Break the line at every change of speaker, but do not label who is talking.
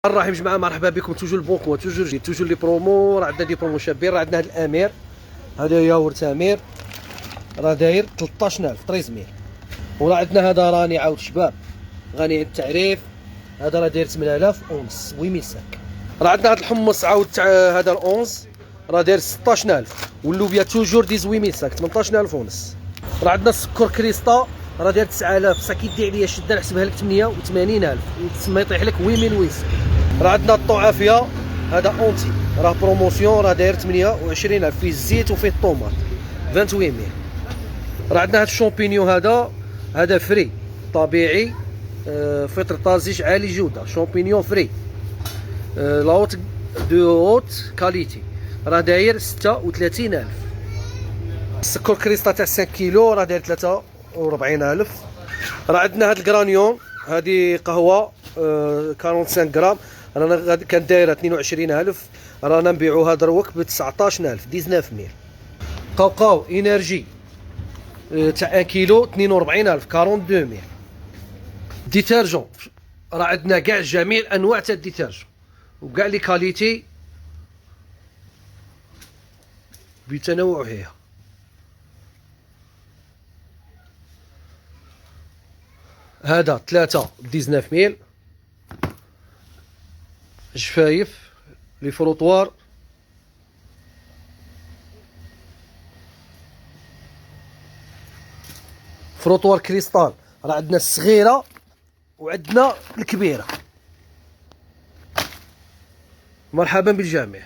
الرحيم جماعه، مرحبا بكم. توجور البونكو، توجور لي برومو. راه عندنا دي برومو شابين. راه عندنا هذا الامير، هذا ياورت امير راه داير 13000 13000. وراه عندنا هذا راني عاود شباب غني عن التعريف، هذا راه داير 8000 اونص 8500. راه عندنا هذا الحمص عاود هذا الاونص راه داير 16000. واللوبيا توجور 18500 18000 ونص. راه عندنا السكر كريستا راه داير 9000 بصح كيدي عليا شده نحسبها لك 88000 تسمى يطيح لك 8800. راه عندنا الطعافيه هذا اونتي راه بروموسيون راه داير 28000 فيه الزيت وفيه الطوماط 2800. راه عندنا هذا الشامبينيون هذا فري طبيعي، فطر طازج عالي جوده، شامبينيون فري لاوت دو هوت كاليتي راه داير 36000. السكر كريستا تاع 5 كيلو راه داير 43000. راه عندنا هاد الكرانيون هادي قهوه 45 غرام رانا كان دايره 22000، رانا نبيعوها دروك ب 19000 19000. قوقاو انرجي تاع 1 كيلو 42000 42000. ديترجون راه عندنا كاع جميع الانواع تاع الديترجون وكاع لي كاليتي بتنوعها. هذا 3 19000. جفايف لي فروطوار فروطوار كريستال راه عندنا الصغيره وعندنا الكبيره. مرحبا بالجميع.